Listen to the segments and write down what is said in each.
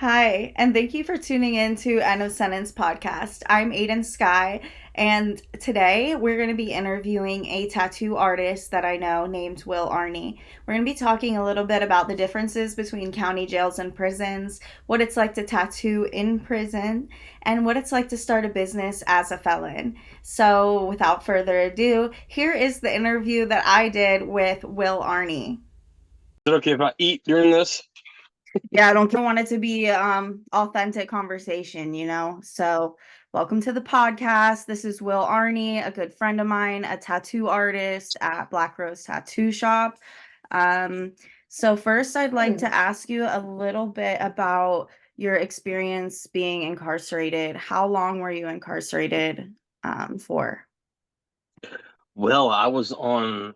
Hi, and thank you for tuning in to End of Sentence podcast. I'm Aiden Sky, and today we're going to be interviewing a tattoo artist that I know named Will Arney. We're going to be talking a little bit about the differences between county jails and prisons, what it's like to tattoo in prison, and what it's like to start a business as a felon. So, without further ado, here is the interview that I did with Will Arney. Is it okay if I eat during this? Yeah, I don't want it to be authentic conversation. So welcome to the podcast. This is Will Arney, a good friend of mine, a tattoo artist at Black Rose Tattoo Shop. So first I'd like to ask you a little bit about your experience being incarcerated. How long were you incarcerated for? Well, I was on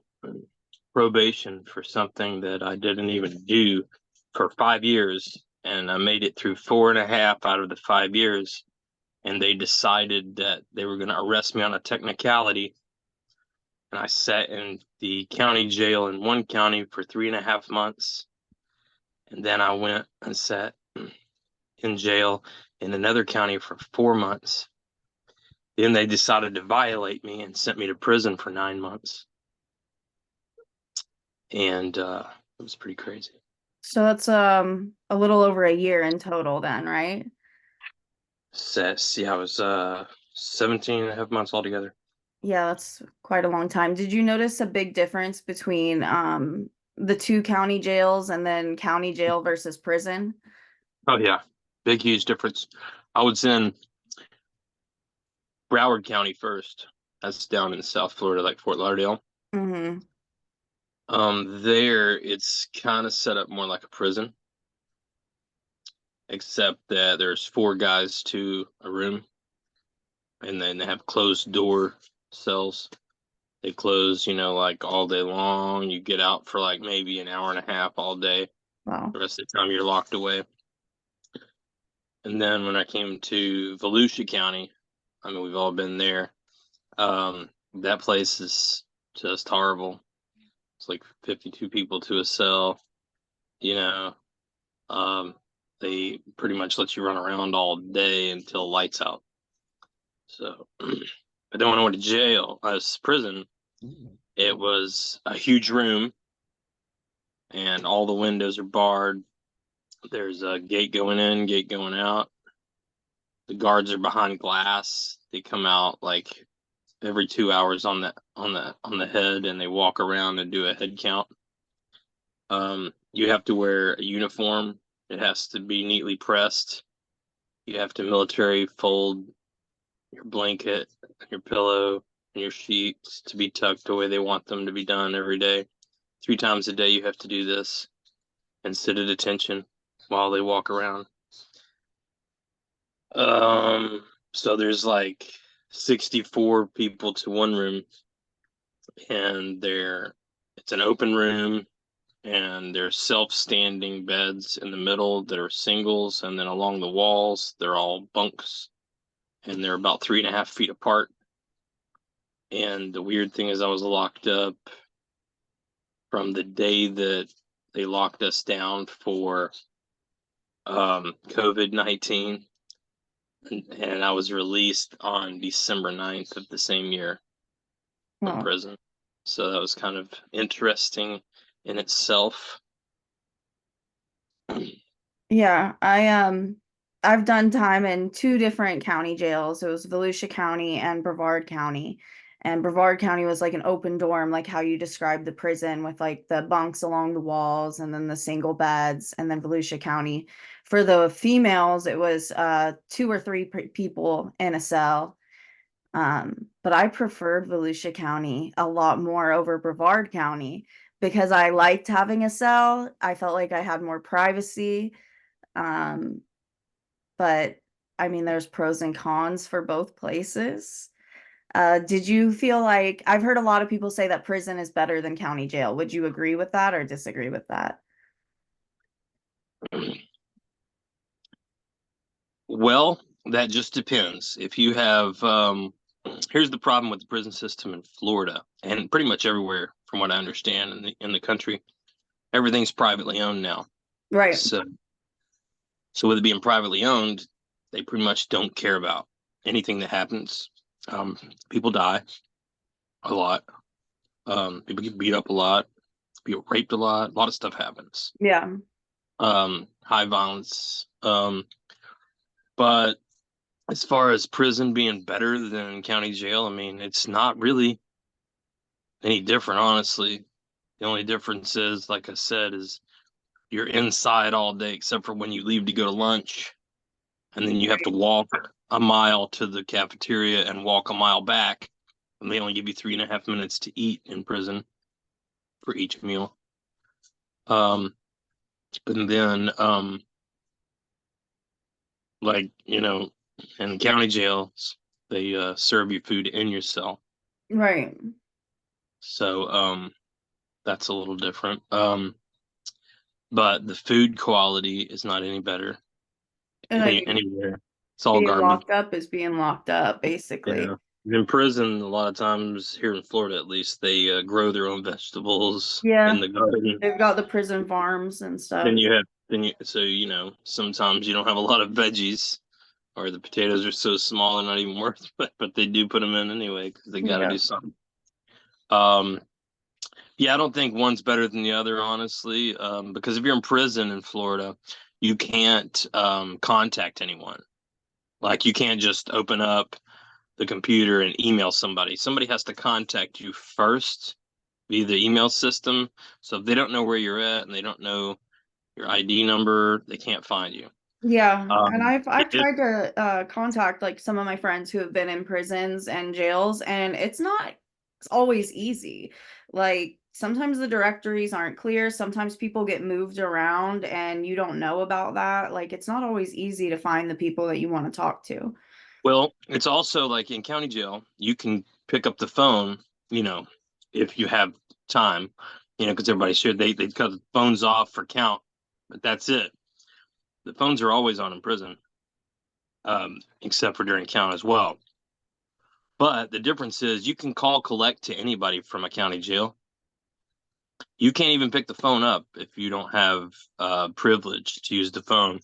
probation for something that I didn't even do for 5 years, and I made it through 4.5 out of the 5 years, and they decided that they were going to arrest me on a technicality, and I sat in the county jail in one county for 3.5 months, and then I went and sat in jail in another county for 4 months. Then they decided to violate me and sent me to prison for 9 months. And it was pretty crazy. So that's a little over a year in total then, right? I was 17 and a half months altogether. Yeah, that's quite a long time. Did you notice a big difference between the two county jails and then county jail versus prison? Oh yeah, big huge difference. I was in Broward County first. That's down in South Florida, like Fort Lauderdale. Mm-hmm. There it's kind of set up more like a prison, except that there's 4 guys to a room, and then they have closed door cells. They close, like all day long. You get out for like maybe an hour and a half all day. Wow. The rest of the time you're locked away. And then when I came to Volusia County, I mean, we've all been there. That place is just horrible. It's like 52 people to a cell. You know, they pretty much let you run around all day until lights out. So, but then when I went to jail, prison, it was a huge room, and all the windows are barred. There's a gate going in, gate going out. The guards are behind glass. They come out like every 2 hours on the head, and they walk around and do a head count. You have to wear a uniform. It has to be neatly pressed. You have to military fold your blanket, your pillow, and your sheets to be tucked the way they want them to be done every day. 3 times a day you have to do this and sit at attention while they walk around. So there's like 64 people to one room, and it's an open room, and there's self-standing beds in the middle that are singles, and then along the walls they're all bunks, and they're about 3.5 feet apart. And the weird thing is I was locked up from the day that they locked us down for COVID-19, and I was released on December 9th of the same year from Wow. prison. So that was kind of interesting in itself. Yeah, I've done time in two different county jails. It was Volusia County and Brevard County. And Brevard County was like an open dorm, like how you described the prison with like the bunks along the walls and then the single beds. And then Volusia County, for the females, it was 2 or 3 people in a cell. But I preferred Volusia County a lot more over Brevard County because I liked having a cell. I felt like I had more privacy. Um, but I mean, there's pros and cons for both places. Did you feel like I've heard a lot of people say that prison is better than county jail? Would you agree with that or disagree with that? Well, that just depends. If you have, here's the problem with the prison system in Florida and pretty much everywhere, from what I understand in the country, everything's privately owned now. Right. So So with it being privately owned, they pretty much don't care about anything that happens. People die a lot. People get beat up a lot. People raped a lot. A lot of stuff happens. Yeah. High violence. But as far as prison being better than county jail, I mean, it's not really any different, honestly. The only difference is, like I said, is you're inside all day except for when you leave to go to lunch, and then you have to walk a mile to the cafeteria and walk a mile back, and they only give you 3.5 minutes to eat in prison for each meal. Um, and then, like, in county jails, they serve you food in your cell. Right. So, that's a little different. But the food quality is not any better And I think anywhere. It's all being garbage. locked up is being locked up, basically. Yeah. In prison, a lot of times here in Florida, at least, they grow their own vegetables in Yeah. the garden. They've got the prison farms and stuff. So sometimes you don't have a lot of veggies, or the potatoes are so small they're not even worth it, but they do put them in anyway because they got to Yeah. do something. Um, yeah, I don't think one's better than the other, honestly, because if you're in prison in Florida, you can't contact anyone. Like you can't just open up the computer and email somebody. Somebody has to contact you first via the email system. So if they don't know where you're at and they don't know your ID number, they can't find you. Yeah, and Um, I've it, tried to contact like some of my friends who have been in prisons and jails, and it's always easy. Like sometimes the directories aren't clear, sometimes people get moved around and you don't know about that. Like it's not always easy to find the people that you want to talk to. well, it's also like in county jail, you can pick up the phone, you know, if you have time, because everybody should. They cut the phones off for count, but that's it. The phones are always on in prison, except for during count as well. But the difference is you can call collect to anybody from a county jail. You can't even pick the phone up if you don't have privilege to use the phone.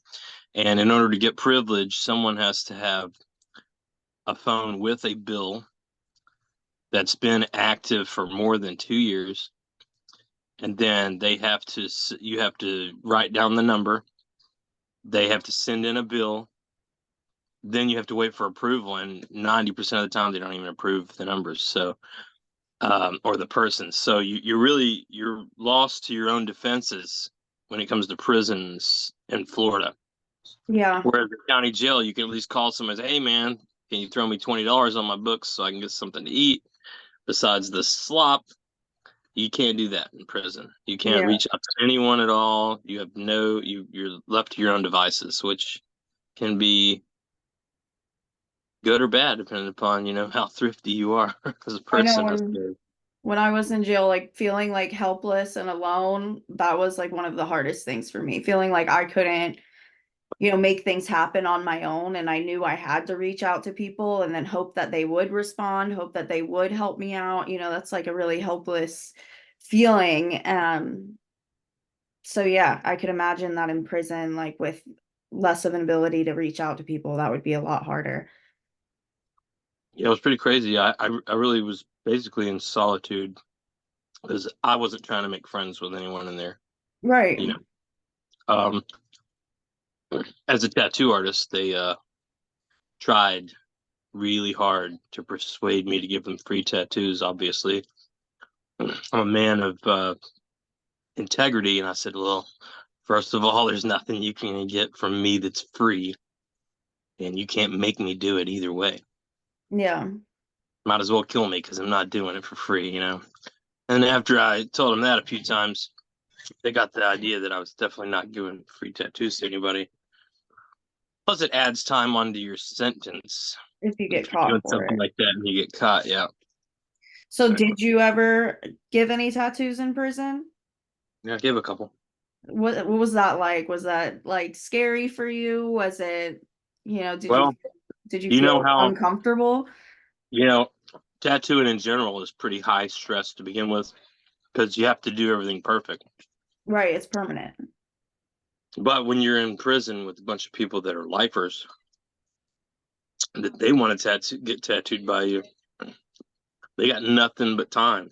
And in order to get privilege, someone has to have a phone with a bill that's been active for more than 2 years. And then you have to write down the number. They have to send in a bill. Then you have to wait for approval. And 90% of the time, they don't even approve the numbers. So, or the person. So you're lost to your own defenses when it comes to prisons in Florida. Yeah. Whereas the county jail, you can at least call somebody and say, "Hey, man, can you throw me $20 on my books so I can get something to eat besides the slop?" You can't do that in prison. You can't Yeah. reach out to anyone at all. You have you're left to your own devices, which can be good or bad depending upon, how thrifty you are as a I know person. I suppose. when I was in jail, like feeling like helpless and alone, that was like one of the hardest things for me. Feeling like I couldn't make things happen on my own. And I knew I had to reach out to people and then hope that they would respond, hope that they would help me out. That's like a really hopeless feeling. So yeah, I could imagine that in prison, like with less of an ability to reach out to people, that would be a lot harder. Yeah, it was pretty crazy. I really was basically in solitude because I wasn't trying to make friends with anyone in there. Right. You know, um, as a tattoo artist, they tried really hard to persuade me to give them free tattoos. Obviously, I'm a man of integrity, and I said, "Well, first of all, there's nothing you can get from me that's free, and you can't make me do it either way. Yeah. Might as well kill me because I'm not doing it for free." And after I told them that a few times, they got the idea that I was definitely not giving free tattoos to anybody. Plus, it adds time onto your sentence If you get if you're caught doing for something it. like that and you get caught. Yeah, So did you ever give any tattoos in prison? yeah, I gave a couple. What was that like? Was that like scary for you? Was it, Well, did you you know feel how uncomfortable? you know tattooing in general is pretty high stress to begin with because you have to do everything perfect. Right, it's permanent. But when you're in prison with a bunch of people that are lifers, that they want to get tattooed by you, they got nothing but time,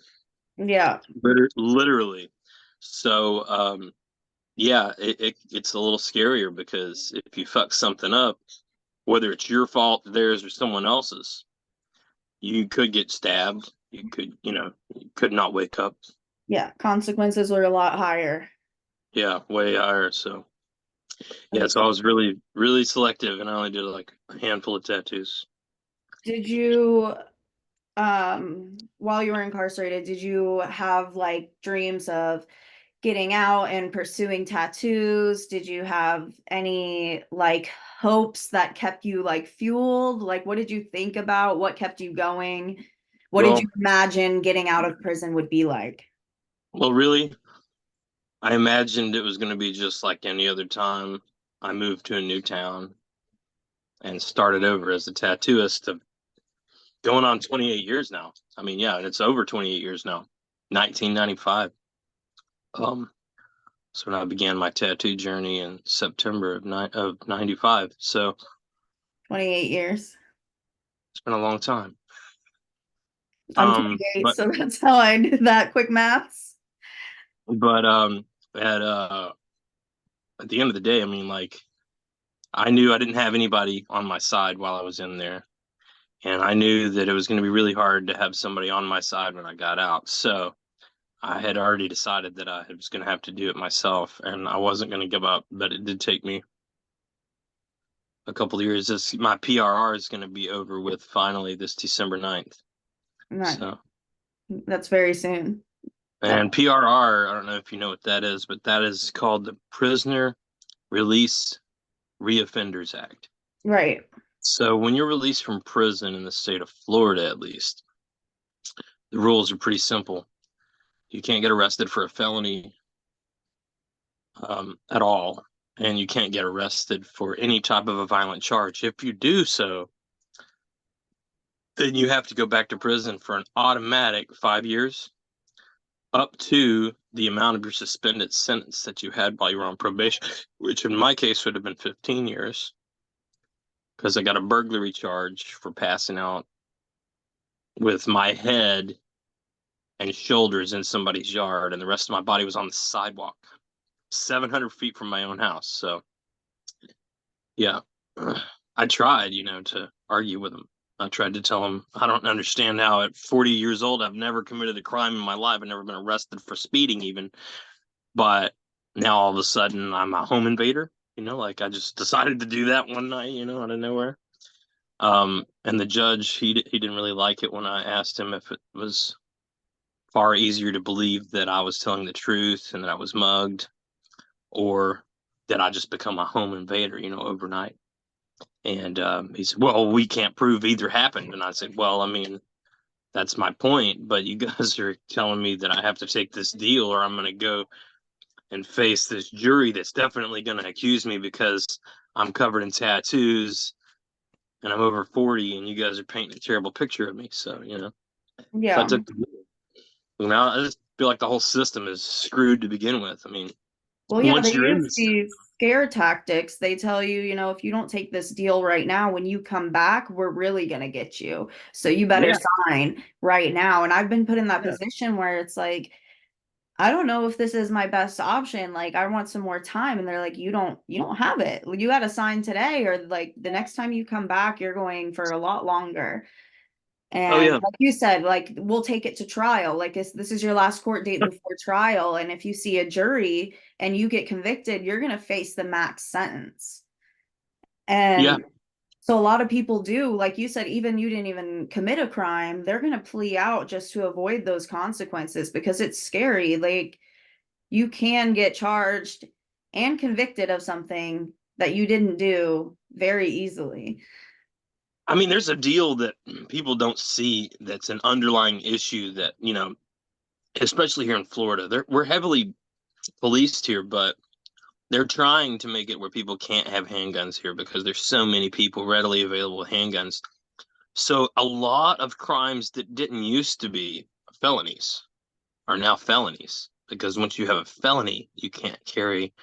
Yeah. literally. So, yeah, it's a little scarier because if you fuck something up, whether it's your fault, theirs, or someone else's, you could get stabbed. You could not wake up. Yeah. Consequences were a lot higher. Yeah, way higher. So, yeah, Okay. so I was really, really selective, and I only did like a handful of tattoos. Did you, while you were incarcerated, did you have like dreams of getting out and pursuing tattoos? Did you have any like hopes that kept you like fueled? Like, what did you think about? What kept you going? What did you Well, imagine getting out of prison would be like? really, I imagined it was going to be just like any other time I moved to a new town and started over as a tattooist of going on 28 years now. I mean, yeah, and it's over 28 years now. 1995. Um, so when I began my tattoo journey in September of 95. So 28 years. it's been a long time. I'm Um, 28, but so that's how I did that quick maths. but at at the end of the day, I mean, like I knew I didn't have anybody on my side while I was in there, and I knew that it was going to be really hard to have somebody on my side when I got out. So I had already decided that I was going to have to do it myself, and I wasn't going to give up. But it did take me a couple of years. My PRR is going to be over with finally this December 9th. Right. So, That's very soon. That and PRR, I don't know if you know what that is, but that is called the Prisoner Release Reoffenders Act. right. So when you're released from prison in the state of Florida, at least, the rules are pretty simple. You can't get arrested for a felony at all, and you can't get arrested for any type of a violent charge. If you do so, then you have to go back to prison for an automatic 5 years, up to the amount of your suspended sentence that you had while you were on probation, which in my case would have been 15 years, because I got a burglary charge for passing out with my head and shoulders in somebody's yard, and the rest of my body was on the sidewalk, 700 feet from my own house. So, yeah, I tried, to argue with him. I tried to tell him I don't understand how at 40 years old I've never committed a crime in my life. I've never been arrested for speeding even, but now all of a sudden I'm a home invader. Like I just decided to do that one night, out of nowhere. And the judge he didn't really like it when I asked him if it was far easier to believe that I was telling the truth and that I was mugged, or that I just become a home invader, overnight. And he said, well, we can't prove either happened. And I said, well, I mean, that's my point. But you guys are telling me that I have to take this deal or I'm going to go and face this jury that's definitely going to accuse me because I'm covered in tattoos and I'm over 40 and you guys are painting a terrible picture of me. So, so I Yeah. took the deal. Now I just feel like the whole system is screwed to begin with. I mean, Well, yeah, once they you're in use this, these scare tactics. They tell you, if you don't take this deal right now, when you come back, we're really going to get you. So you better yeah, sign right now. And I've been put in that yeah, position where it's like, I don't know if this is my best option. Like, I want some more time. And they're like, you don't have it. You got to sign today, or like the next time you come back, you're going for a lot longer. oh And yeah, like you said, like we'll take it to trial. Like this is your last court date before trial. And if you see a jury and you get convicted, you're gonna face the max sentence. yeah. And so a lot of people do, like you said, even you didn't even commit a crime, they're gonna plea out just to avoid those consequences because it's scary. Like you can get charged and convicted of something that you didn't do very easily. I mean, there's a deal that people don't see that's an underlying issue that, especially here in Florida, we're heavily policed here, but they're trying to make it where people can't have handguns here because there's so many people readily available with handguns. So a lot of crimes that didn't used to be felonies are now felonies because once you have a felony, you can't carry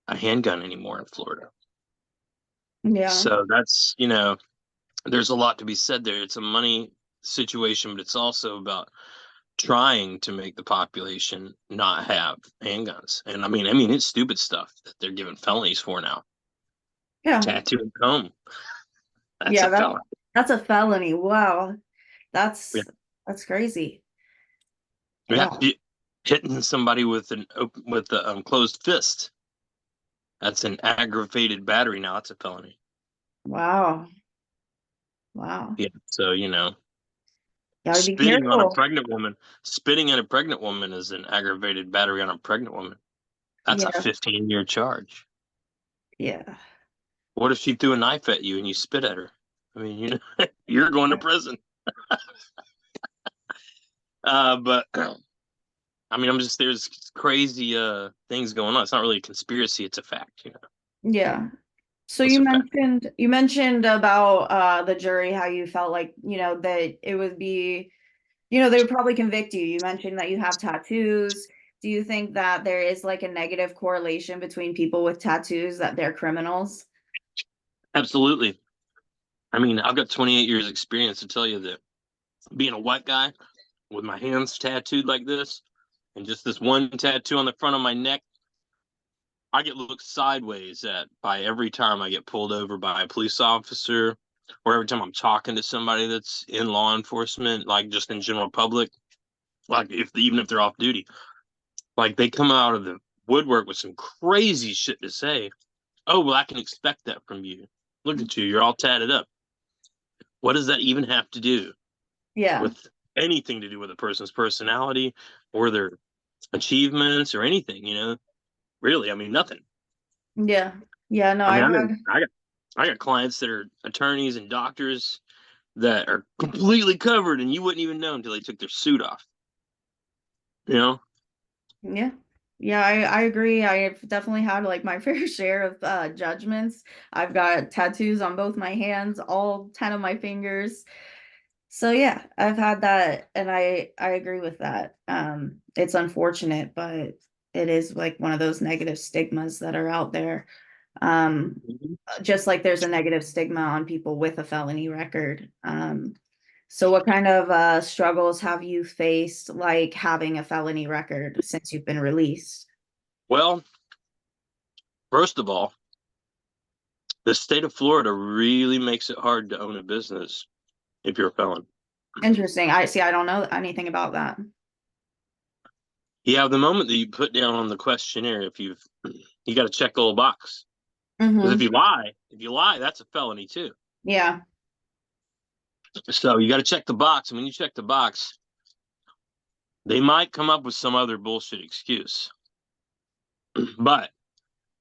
a handgun anymore in Florida. Yeah. So that's, there's a lot to be said there. It's a money situation, but it's also about trying to make the population not have handguns. And I mean, it's stupid stuff that they're giving felonies for now. Yeah. Tattoo and comb. That's Yeah, a felony. that's a felony. Wow. Yeah. That's crazy. Yeah. Yeah. Hitting somebody with a closed fist. That's an aggravated battery now. That's a felony. Wow. Wow. Yeah. So, Gotta be spitting on a careful. pregnant woman, spitting at a pregnant woman is an aggravated battery on a pregnant woman. That's a Yeah. 15-year charge. Yeah. What if she threw a knife at you and you spit at her? I mean, you're going to prison. But I mean, there's crazy things going on. It's not really a conspiracy, it's a fact. Yeah. So It's you a fact. mentioned about the jury, how you felt like, that it would be, they would probably convict you. You mentioned that you have tattoos. Do you think that there is like a negative correlation between people with tattoos, that they're criminals? Absolutely. I mean, I've got 28 years experience to tell you that being a white guy with my hands tattooed like this and just this one tattoo on the front of my neck, I get looked sideways at by every time I get pulled over by a police officer, or every time I'm talking to somebody that's in law enforcement, like just in general public, like even if they're off duty, like they come out of the woodwork with some crazy shit to say. Oh, well, I can expect that from you. Look at you, you're all tatted up. What does that even have to do Yeah. with anything to do with a person's personality or their achievements or anything? Really, I mean, nothing. Yeah. Yeah. No, I mean, I've had, I got clients that are attorneys and doctors that are completely covered, and you wouldn't even know until they took their suit off. You know? yeah. Yeah, I agree. I've definitely had like my fair share of judgments. I've got tattoos on both my hands, all 10 of my fingers. So yeah, I've had that, and I agree with that. It's unfortunate, but it is like one of those negative stigmas that are out there. Um, just like there's a negative stigma on people with a felony record. So what kind of struggles have you faced, like having a felony record since you've been released? Well, first of all, the state of Florida really makes it hard to own a business if you're a felon. Interesting. I see. I don't know anything about that. Yeah, the moment that you put down on the questionnaire, if you got to check the little box. Because Mm-hmm. if you lie, that's a felony too. Yeah. So you got to check the box. And when you check the box, they might come up with some other bullshit excuse. But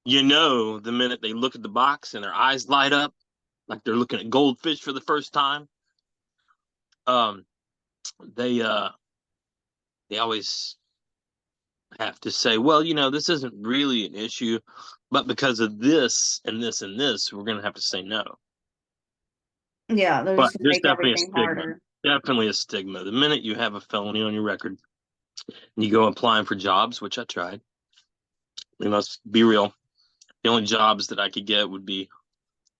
the minute they look at the box and their eyes light up, like they're looking at goldfish for the first time, um, they always have to say, well, this isn't really an issue, but because of this and this and this, we're going to have to say no. Yeah. They're But just gonna there's make definitely a everything stigma. harder. Definitely a stigma. The minute you have a felony on your record and you go applying for jobs, which I tried, we must be real. The only jobs that I could get would be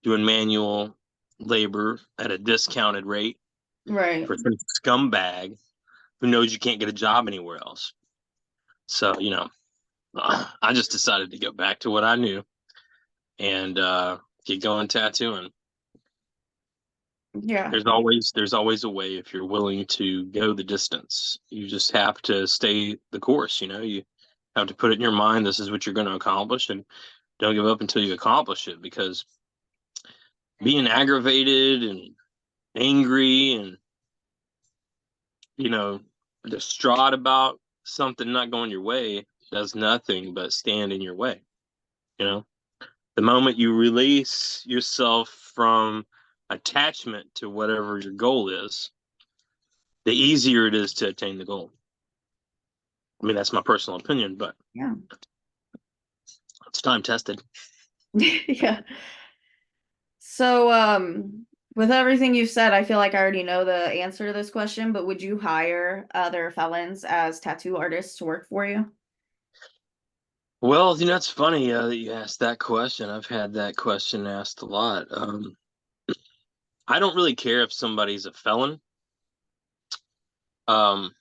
doing manual labor at a discounted rate Right. for some scumbag who knows you can't get a job anywhere else. So, I just decided to go back to what I knew and get going tattooing. Yeah. There's always a way if you're willing to go the distance. You just have to stay the course. You have to put it in your mind. This is what you're going to accomplish, and don't give up until you accomplish it. Because being aggravated and angry and you know distraught about something not going your way does nothing but stand in your way. You know, the moment you release yourself from attachment to whatever your goal is, the easier it is to attain the goal. I mean, that's my personal opinion, but Yeah. it's time tested. Yeah. So, with everything you've said, I feel like I already know the answer to this question, but would you hire other felons as tattoo artists to work for you? Well, it's funny that you asked that question. I've had that question asked a lot. I don't really care if somebody's a felon, um,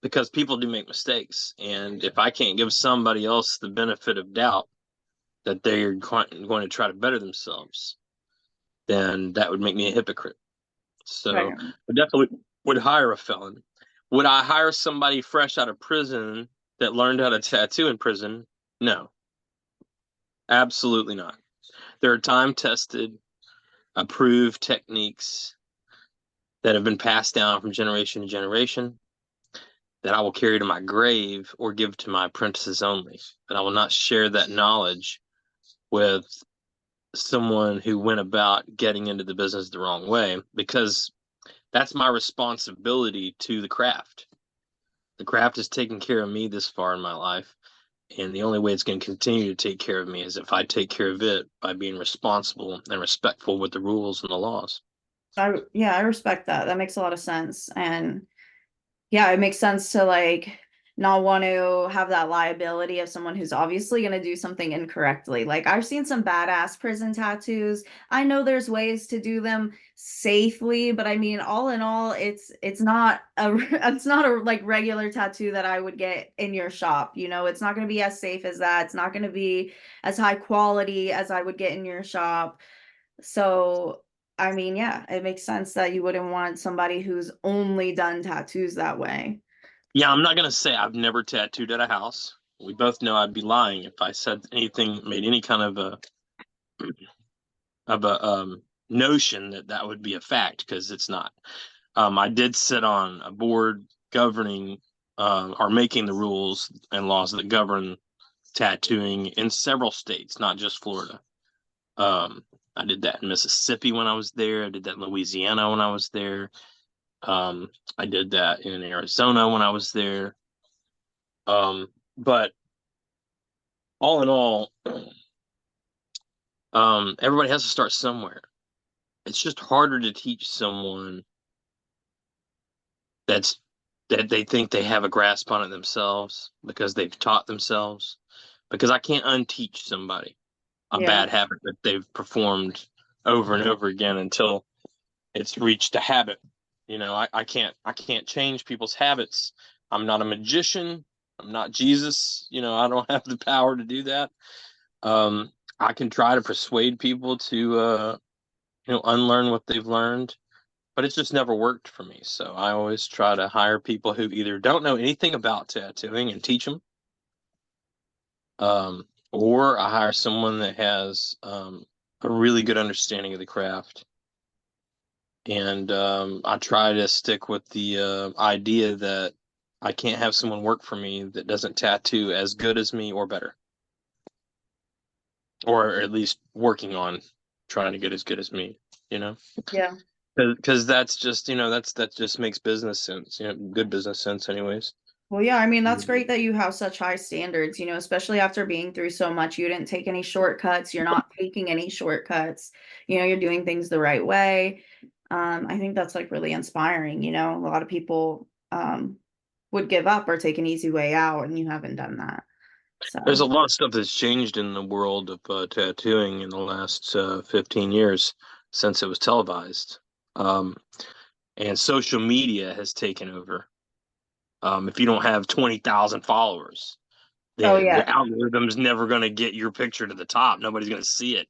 because people do make mistakes, and if I can't give somebody else the benefit of doubt that they're going to try to better themselves, then that would make me a hypocrite. So Right. I definitely would hire a felon. Would I hire somebody fresh out of prison that learned how to tattoo in prison? No, absolutely not. There are time tested, approved techniques that have been passed down from generation to generation that I will carry to my grave or give to my apprentices only. But I will not share that knowledge with someone who went about getting into the business the wrong way, because that's my responsibility to the craft. The craft has taken care of me this far in my life, and the only way it's going to continue to take care of me is if I take care of it by being responsible and respectful with the rules and the laws. Yeah, I respect that. That makes a lot of sense. And yeah, it makes sense to like not want to have that liability of someone who's obviously going to do something incorrectly. Like I've seen some badass prison tattoos. I know there's ways to do them safely, but I mean, all in all, it's not a it's not a like regular tattoo that I would get in your shop. You know, it's not going to be as safe as that. It's not going to be as high quality as I would get in your shop. So, I mean, yeah, it makes sense that you wouldn't want somebody who's only done tattoos that way. Yeah, I'm not going to say I've never tattooed at a house. We both know I'd be lying if I said anything, made any kind of a notion that that would be a fact, because it's not. I did sit on a board governing or making the rules and laws that govern tattooing in several states, not just Florida. Um, I did that in Mississippi when I was there. I did that in Louisiana when I was there. I did that in Arizona when I was there. But all in all, everybody has to start somewhere. It's just harder to teach someone that's that they think they have a grasp on it themselves because they've taught themselves. Because I can't unteach somebody a Yeah. bad habit that they've performed over and over again until it's reached a habit. I can't change people's habits. I'm not a magician. I'm not Jesus. I don't have the power to do that. Um, I can try to persuade people to unlearn what they've learned, but it's just never worked for me. So I always try to hire people who either don't know anything about tattooing and teach them, or I hire someone that has a really good understanding of the craft. And I try to stick with the idea that I can't have someone work for me that doesn't tattoo as good as me or better, or at least working on trying to get as good as me, you know? Yeah. Because that's just, that just makes business sense, good business sense anyways. Well, yeah, I mean, that's great that you have such high standards, you know, especially after being through so much. You didn't take any shortcuts. You're not taking any shortcuts. You know, you're doing things the right way. I think that's like really inspiring. You know, a lot of people would give up or take an easy way out, and you haven't done that. There's a So, lot of stuff that's changed in the world of tattooing in the last 15 years since it was televised. Um, and social media has taken over. If you don't have 20,000 followers, oh then yeah. the algorithm's never going to get your picture to the top. Nobody's going to see it.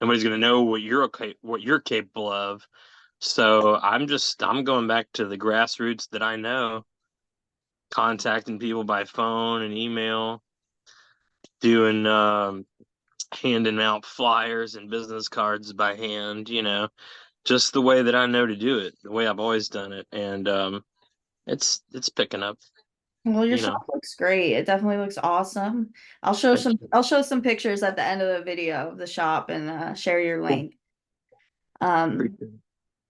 Nobody's going to know what you're capable of. So I'm going back to the grassroots that I know, contacting people by phone and email, doing handing out flyers and business cards by hand, just the way that I know to do it, the way I've always done it. And it's picking up, Well, your you know. shop looks great. It definitely looks awesome. Thank you. I'll show some pictures at the end of the video of the shop and share your Cool. link. Um, Appreciate it.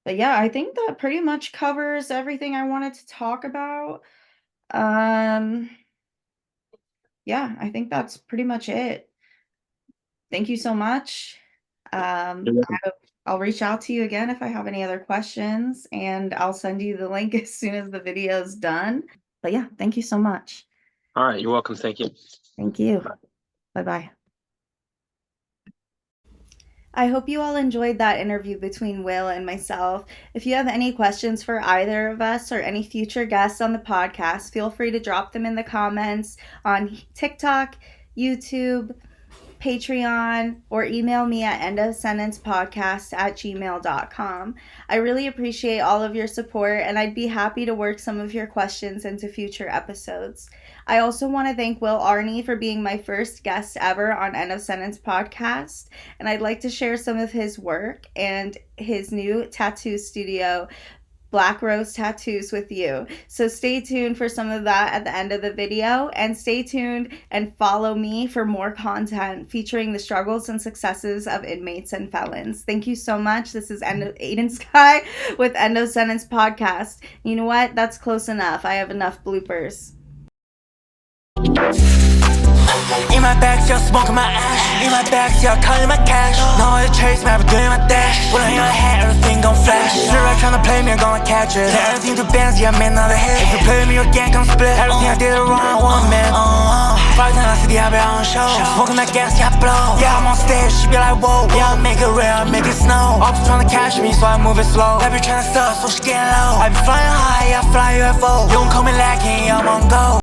but yeah, I think that pretty much covers everything I wanted to talk about. Um, yeah, I think that's pretty much it. Thank you so much. You're welcome. I'll reach out to you again if I have any other questions, and I'll send you the link as soon as the video is done. But yeah, thank you so much. All right, you're welcome. Thank you. Thank you. Bye-bye. I hope you all enjoyed that interview between Will and myself. If you have any questions for either of us or any future guests on the podcast, feel free to drop them in the comments on TikTok, YouTube, Patreon, or email me at endofsentencepodcast@gmail.com. I really appreciate all of your support, and I'd be happy to work some of your questions into future episodes. I also want to thank Will Arney for being my first guest ever on End of Sentence Podcast, and I'd like to share some of his work and his new tattoo studio, Black Rose Tattoos, with you. So stay tuned for some of that at the end of the video, and stay tuned and follow me for more content featuring the struggles and successes of inmates and felons. Thank you so much. This is Aiden Sky with End of Sentence Podcast. You know what? That's close enough. I have enough bloopers. In my bag, still smoking my ash. In my bag, still counting my cash. No other chase, man, I'm doing my dash. When I'm in my head, everything gon' flash. Sure, tryna play me, I'm gonna catch it. Turn everything to bands, yeah, man, another hit. If you play me again, come split. Everything I did wrong, one man. Five times I see the I be on show. Smoking that gas, yeah, blow. Yeah, I'm on stage, she be like, whoa. Yeah, I make it real, I make it snow. Ops tryna catch me, so I move it slow. I be tryna stuff, so she getting low. I be flying high, yeah, I fly UFO. You don't call me lacking, I'm on go.